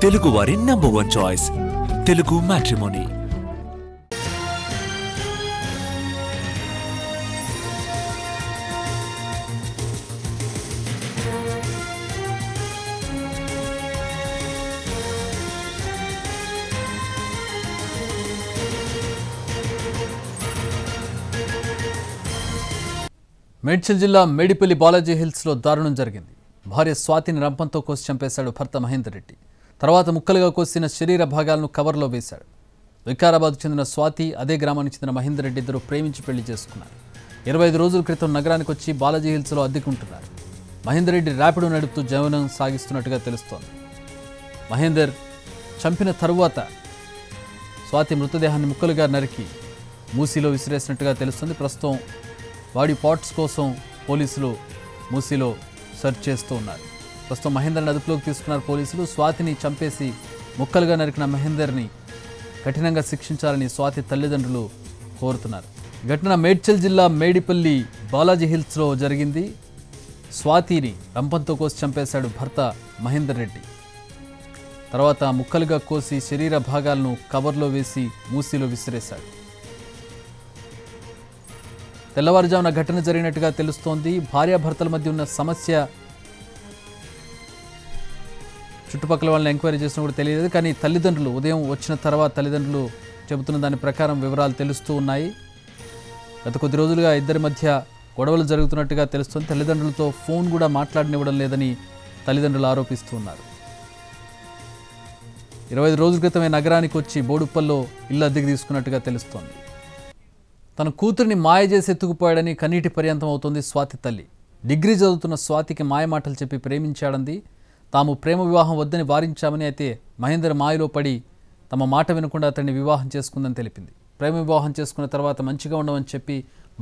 తెలుగు వారి number 1 choice Telugu matrimony. Medchal జిల్లా మేడిపల్లి బాలాజీ హిల్స్లో దారుణం జరిగింది. భార్య స్వాతిని రంపంతో కోసి చంపేశాడు భర్త మహేందర్ రెడ్డి. తర్వాత ముక్కలుగా కోసిన శరీర భాగాలను కవర్లో వేశాడు. వికారాబాద్ చెందిన స్వాతి, అదే గ్రామానికి చెందిన మహేందర్ రెడ్డి ఇద్దరు ప్రేమించి పెళ్లి చేసుకున్నారు. 25 రోజుల క్రితం నగరానికి వచ్చి బాలాజీ హిల్స్లో అద్దెకుంటున్నారు. మహేందర్ రెడ్డి ర్యాపిడో నడుపుతూ జీవనం సాగిస్తున్నట్టుగా తెలుస్తోంది. మహేందర్ చంపిన తరువాత స్వాతి మృతదేహాన్ని ముక్కలుగా నరికి మూసీలో విసిరేసినట్టుగా తెలుస్తుంది. ప్రస్తుతం బాడీ పార్ట్స్ కోసం పోలీసులు మూసీలో సెర్చ్ చేస్తూ ఉన్నారు. ప్రస్తుతం మహేందర్ని అదుపులోకి తీసుకున్నారు పోలీసులు. స్వాతిని చంపేసి ముక్కలుగా నరికిన మహేందర్ని కఠినంగా శిక్షించాలని స్వాతి తల్లిదండ్రులు కోరుతున్నారు. ఘటన మేడ్చల్ జిల్లా మేడిపల్లి బాలాజీ హిల్స్లో జరిగింది. స్వాతిని రంపంతో కోసి చంపేశాడు భర్త మహేందర్ రెడ్డి. తర్వాత ముక్కలుగా కోసి శరీర భాగాలను కవర్లో వేసి మూసీలో విసిరేశాడు. తెల్లవారుజామున ఘటన జరిగినట్టుగా తెలుస్తోంది. భార్యాభర్తల మధ్య ఉన్న సమస్య చుట్టుపక్కల వాళ్ళని ఎంక్వైరీ చేసినా కూడా తెలియదు. కానీ తల్లిదండ్రులు ఉదయం వచ్చిన తర్వాత తల్లిదండ్రులు చెబుతున్న దాని ప్రకారం వివరాలు తెలుస్తూ ఉన్నాయి. గత కొద్ది రోజులుగా ఇద్దరి మధ్య గొడవలు జరుగుతున్నట్టుగా తెలుస్తుంది. తల్లిదండ్రులతో ఫోన్ కూడా మాట్లాడనివ్వడం లేదని తల్లిదండ్రులు ఆరోపిస్తూ ఉన్నారు. 25 రోజుల క్రితమే నగరానికి వచ్చి బోడుప్పల్లో ఇల్లు అద్దెకు తీసుకున్నట్టుగా తెలుస్తోంది. తన కూతురిని మాయ చేసి ఎత్తుకుపోయాడని కన్నీటి పర్యంతం అవుతోంది స్వాతి తల్లి. డిగ్రీ చదువుతున్న స్వాతికి మాయమాటలు చెప్పి ప్రేమించాడంది. తాము ప్రేమ వివాహం వద్దని వారించామని, అయితే మహేందర్ మాయలో పడి తమ మాట వినకుండా అతన్ని వివాహం చేసుకుందని తెలిపింది. ప్రేమ వివాహం చేసుకున్న తర్వాత మంచిగా ఉండమని చెప్పి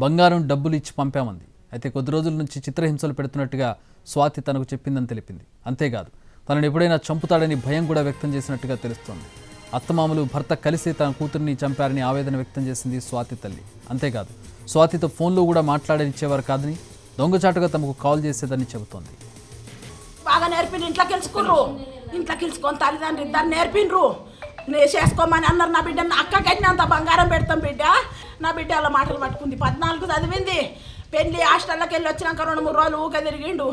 బంగారం డబ్బులు ఇచ్చి పంపామంది. అయితే కొద్ది రోజుల నుంచి చిత్రహింసలు పెడుతున్నట్టుగా స్వాతి తనకు చెప్పిందని తెలిపింది. అంతేకాదు తనను ఎప్పుడైనా చంపుతాడని భయం కూడా వ్యక్తం చేసినట్టుగా తెలుస్తోంది. అత్తమామలు భర్త కలిసి తన కూతురిని చంపారని ఆవేదన వ్యక్తం చేసింది స్వాతి తల్లి. అంతేకాదు స్వాతితో ఫోన్లో కూడా మాట్లాడనిచ్చేవారు కాదని, దొంగచాటుగా తమకు కాల్ చేసేదని చెబుతోంది. బాగా నేర్పిన ఇంట్లోకి తెలుసుకుర్రు, ఇంట్లోకి తెలుసుకొని తల్లిదండ్రులు ఇద్దరు నేర్పిన్రు. నేను చేసుకోమని అన్నారు. నా బిడ్డ అక్కకైనా అంత బంగారం పెడతాం బిడ్డ. నా బిడ్డ అలా మాటలు పట్టుకుంది. 14 చదివింది. పెళ్ళి హాస్టల్లోకి వెళ్ళి వచ్చినాక 2-3 రోజులు ఊకే తిరిగిండు.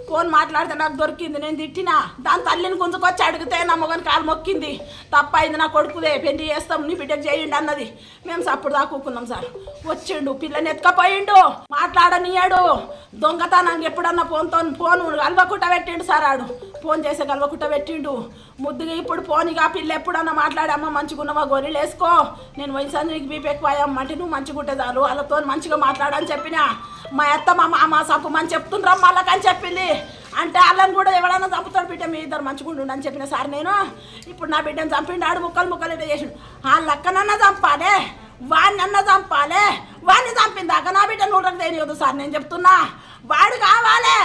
ఫోన్ మాట్లాడితే నాకు దొరికింది. నేను తిట్టినా. దాని తల్లిని గుంజుకొచ్చి అడిగితే నా మొగని కాలు మొక్కింది. తప్పైంది, నా కొడుకుదే, పెళ్లి చేస్తాం, నీ బిడ్డకు చేయండి అన్నది. మేము సప్పుడు దాక్కున్నాం సార్. వచ్చిండు, పిల్లని ఎత్తుకపోయిండు, మాట్లాడనియాడు. దొంగతనానికి ఎప్పుడన్నా ఫోన్ కలవకుట్ట పెట్టిండు సార్. ఆడు ఫోన్ చేసే కలవకుట్ట పెట్టిండు. ముద్దుగా ఇప్పుడు ఫోన్గా పిల్ల ఎప్పుడన్నా మాట్లాడమ్మా మంచిగున్నవా గొర్రెలు వేసుకో, నేను వయసు నీకు బీపీ ఎక్కువయ్యమ్మంటే నువ్వు మంచిగుంటే చాలు, వాళ్ళతో మంచిగా మాట్లాడని చెప్పినా. మా అత్త మా మామ చంపమని చెప్తుండ్రమ్మ వాళ్ళకని చెప్పింది. అంటే వాళ్ళని కూడా ఎవడన్నా చంపుతాడు బిడ్డ, మీ ఇద్దరు మంచిగుండు అని చెప్పిన సార్ నేను. ఇప్పుడు నా బిడ్డను చంపిండు. ఆడు ముక్కలు ఇట్లా చేసిండు. వాళ్ళ అక్కనన్నా చంపాలే, వాడినన్నా చంపాలే. వాడిని చంపిందాక నా బిడ్డ నూటకు తెలియదు సార్. నేను చెప్తున్నా, వాడు కావాలి,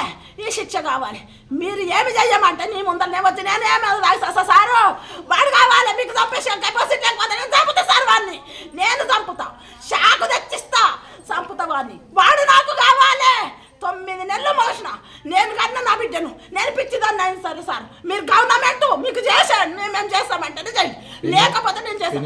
ఈ శిక్ష కావాలి. మీరు ఏమి చెయ్యమంటే నీ ముందరనే వచ్చి నేనేమి రాయిస్తా సారు. వాడు కావాలి, మీకు చంపేసి కెపాసిటీ లేకపోతే నేను చంపుతా సార్. వాడిని నేను చంపుతా, షాకు తెచ్చిస్తా, చంపుతా వాడిని. వాడు నాకు కావాలి. 9 నెలలు మోసిన నేను కన్నా నా బిడ్డను. నేను పిచ్చిదాన్ని అయిన సరే సార్. మీరు గవర్నమెంట్ మీకు చేశాను, మేము చేస్తామంటే చేయండి, లేకపోతే నేను చేస్తాను.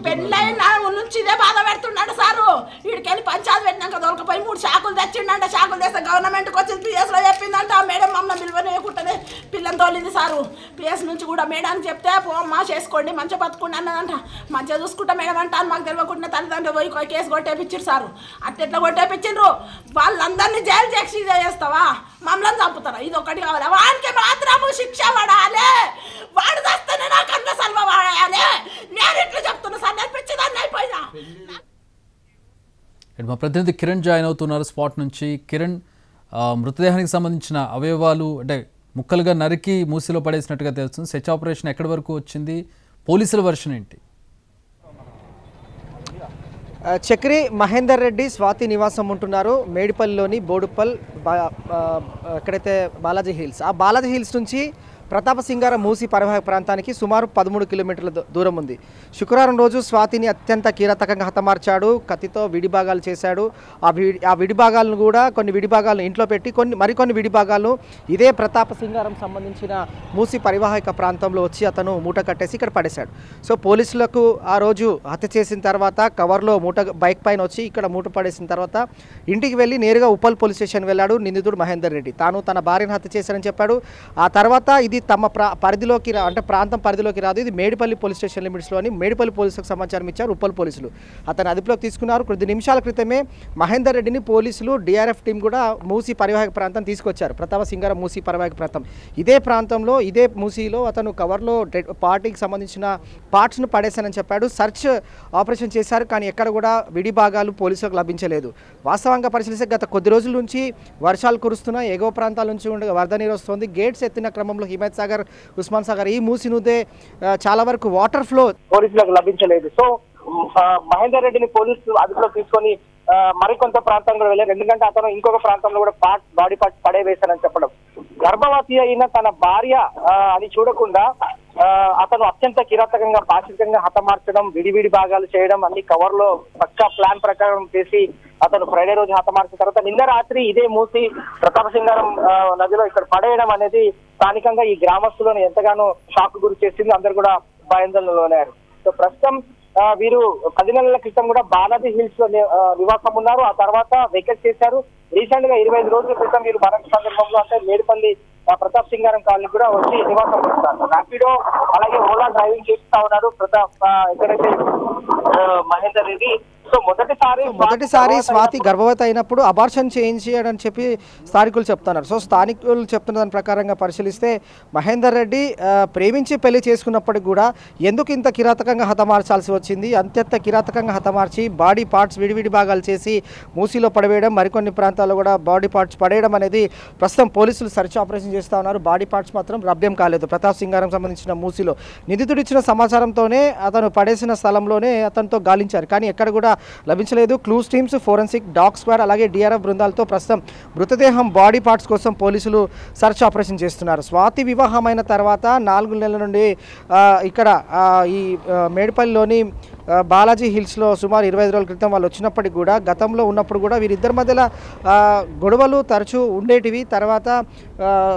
పెళ్ళైన నుంచి ఇదే బాధ పెడుతున్నాడు సారు. వీడికెళ్ళి పంచాయతీ పెట్టినాక దొరకపోయి 3 షాకులు తెచ్చిండంట. షాకులు తెస్తే గవర్నమెంట్కి వచ్చి పిఎస్లో చెప్పిందంట. ఆ మేడం మమ్మల్ని పిలువనేకుంటేనే పిల్లని తోలింది సారు. పిఎస్ నుంచి కూడా మేడానికి చెప్తే పోమ్మా చేసుకోండి, మంచిగా బతుకుండి అన్నదంట. మంచిగా చూసుకుంటా మేడం అంట. మాకు తెలియకుండా తల్లిదండ్రులు పోయి కేసు కొట్టేపించారు సారు. అట్టెట్లా కొట్టేపించిండ్రు. వాళ్ళందరినీ జైలు శిక్ష చేస్తావా, మమ్మల్ని చంపుతారా? ఇది ఒకటి కావాలి. వాడికి మాత్రము శిక్ష పడాలి. వాడు చేస్తేనే నా కన్న సల్వ వాడాలి. నేను ఇట్లా చెప్తున్నా సార్. నేర్పించేదాన్ని అయిపోయినా. మా ప్రతినిధి కిరణ్ జాయిన్ అవుతున్నారు స్పాట్ నుంచి. కిరణ్, మృతదేహానికి సంబంధించిన అవయవాలు అంటే ముక్కలుగా నరికి మూసిలో పడేసినట్టుగా తెలుస్తుంది. సెర్చ్ ఆపరేషన్ ఎక్కడి వరకు వచ్చింది? పోలీసుల వర్షన్ ఏంటి? చక్రి, మహేందర్ రెడ్డి స్వాతి నివాసం ఉంటున్నారు మేడిపల్లిలోని బోడుప్పల్, ఎక్కడైతే బాలాజీ హిల్స్. ఆ బాలాజీ హిల్స్ నుంచి ప్రతాపసింగారం మూసి పరివాహక ప్రాంతానికి సుమారు 13 కిలోమీటర్ల దూరం ఉంది. శుక్రవారం రోజు స్వాతిని అత్యంత కిరాతకంగా హతమార్చాడు. కత్తితో విడిభాగాలు చేశాడు. ఆ విడిభాగాలను కూడా కొన్ని విడిభాగాలను ఇంట్లో పెట్టి మరికొన్ని విడిభాగాలను ఇదే ప్రతాపసింగారం సంబంధించిన మూసి పరివాహక ప్రాంతంలో వచ్చి అతను మూట కట్టేసి ఇక్కడ పడేశాడు. సో పోలీసులకు ఆ రోజు హత్య చేసిన తర్వాత కవర్లో బైక్ పైన వచ్చి ఇక్కడ మూట పడేసిన తర్వాత ఇంటికి వెళ్ళి నేరుగా ఉప్పల్ పోలీస్ స్టేషన్ వెళ్ళాడు నిందితుడు మహేందర్ రెడ్డి. తాను తన భార్యను హత్య చేశానని చెప్పాడు. ఆ తర్వాత ఇది తమ పరిధిలోకి అంటే ప్రాంతం పరిధిలోకి రాదు, ఇది మేడిపల్లి పోలీస్ స్టేషన్ లిమిట్స్లోని మేడిపల్లి పోలీసులకు సమాచారం ఇచ్చారు ఉప్పల్ పోలీసులు. అతను అదుపులోకి తీసుకున్నారు. కొద్ది నిమిషాల క్రితమే మహేందర్ రెడ్డిని పోలీసులు డిఆర్ఎఫ్ టీం కూడా మూసి పరివాహక ప్రాంతం తీసుకొచ్చారు. ప్రతాపసింగారం మూసి పరివాహక ప్రాంతం ఇదే ప్రాంతంలో ఇదే మూసిలో అతను కవర్లో పార్టీకి సంబంధించిన పార్ట్స్ను పడేశానని చెప్పాడు. సర్చ్ ఆపరేషన్ చేశారు, కానీ ఎక్కడ కూడా విడి భాగాలు పోలీసులకు లభించలేదు. వాస్తవంగా పరిశీలిస్తే గత కొద్ది రోజుల నుంచి వర్షాలు కురుస్తున్నాయి. ఎగువ ప్రాంతాల నుంచి ఉండగా వరద నీరు వస్తుంది. గేట్స్ ఎత్తిన క్రమంలో హిమాయత్ సాగర్, ఉస్మాన్ సాగర్ ఈ మూసి నుదే చాలా వరకు వాటర్ ఫ్లో పోలీసులకు లభించలేదు. సో మహేందర్ రెడ్డిని పోలీసులు అదుపులో తీసుకొని మరికొంత ప్రాంతం కూడా వెళ్ళారు. ఎందుకంటే అతను ఇంకొక ప్రాంతంలో కూడా బాడీ పార్ట్స్ పడేవేశారని చెప్పడం. గర్భవతి అయిన తన భార్య అని చూడకుండా అతను అత్యంత కిరాతకంగా పాశవికంగా హతమార్చడం, విడివిడి భాగాలు చేయడం, అన్ని కవర్ లో పక్కా ప్లాన్ ప్రకారం చేసి అతను ఫ్రైడే రోజు హతమార్చిన తర్వాత నిన్న రాత్రి ఇదే మూసి ప్రతాపసింగారం నదిలో ఇక్కడ పడేయడం అనేది స్థానికంగా ఈ గ్రామస్తులను ఎంతగానో షాక్ గురి చేసింది. అందరు కూడా భయాందోళనలోనారు. సో ప్రస్తుతం వీరు 10 నెలల క్రితం కూడా బాలాజీ హిల్స్ లో నివాసం ఉన్నారు. ఆ తర్వాత వెకెట్ చేశారు. రీసెంట్ గా 25 రోజుల క్రితం వీరు మరొక సందర్భంలో అంటే మేడిపల్లి ప్రతాపసింగారం కాలనీ కూడా వచ్చి నివాసం ఉంటున్నారు. ర్యాపిడో అలాగే ఓలా డ్రైవింగ్ చేస్తా ఉన్నారు ఎక్కడైతే మహేందర్ రెడ్డి. సో మొదటిసారి స్వాతి గర్భవతి అయినప్పుడు అబార్షన్ చేయించాడని చెప్పి స్థానికులు చెప్తున్నారు. సో స్థానికులు చెప్తున్న దాని ప్రకారంగా పరిశీలిస్తే మహేందర్ రెడ్డి ప్రేమించి పెళ్లి చేసుకున్నప్పటికి కూడా ఎందుకు ఇంత కిరాతకంగా హతమార్చాల్సి వచ్చింది, అత్యంత కిరాతకంగా హతమార్చి బాడీ పార్ట్స్ విడివిడి భాగాలు చేసి మూసిలో పడవేయడం, మరికొన్ని ప్రాంతాల్లో కూడా బాడీ పార్ట్స్ పడేయడం అనేది ప్రస్తుతం పోలీసులు సెర్చ్ ఆపరేషన్ చేస్తూ ఉన్నారు. బాడీ పార్ట్స్ మాత్రం లభ్యం కాలేదు. ప్రతాపసింగారం సంబంధించిన మూసిలో నిందితుడు ఇచ్చిన సమాచారంతోనే అతను పడేసిన స్థలంలోనే అతనితో గాలించారు, కానీ ఎక్కడ కూడా లభించలేదు. Clues teams, forensic, dog squad అలాగే డిఆర్ఎఫ్ బృందాలతో ప్రస్తుతం మృతదేహం బాడీ పార్ట్స్ కోసం పోలీసులు సెర్చ్ ఆపరేషన్ చేస్తున్నారు. స్వాతి వివాహమైన తర్వాత 4 నెలల నుండి ఇక్కడ ఈ మేడిపల్లిలోని బాలాజీ హిల్స్లో సుమారు 25 రోజుల క్రితం వాళ్ళు వచ్చినప్పటికి కూడా గతంలో ఉన్నప్పుడు కూడా వీరిద్దరి మధ్యలో గొడవలు తరచూ ఉండేటివి. తర్వాత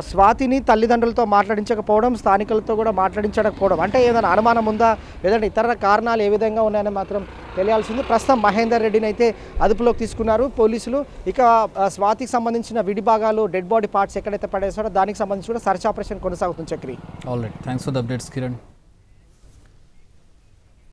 స్వాతిని తల్లిదండ్రులతో మాట్లాడించకపోవడం, స్థానికులతో కూడా మాట్లాడించకపోవడం, అంటే ఏదైనా అనుమానం ఉందా లేదంటే ఇతర కారణాలు ఏ విధంగా ఉన్నాయని మాత్రం తెలియాల్సింది. ప్రస్తుతం మహేందర్ రెడ్డిని అయితే అదుపులోకి తీసుకున్నారు పోలీసులు. ఇక స్వాతికి సంబంధించిన విడిభాగాలు, డెడ్ బాడీ పార్ట్స్ ఎక్కడైతే పడేసాడో దానికి సంబంధించి కూడా సర్చ్ ఆపరేషన్ కొనసాగుతుంది. Chakri all right, thanks for the updates Kiran.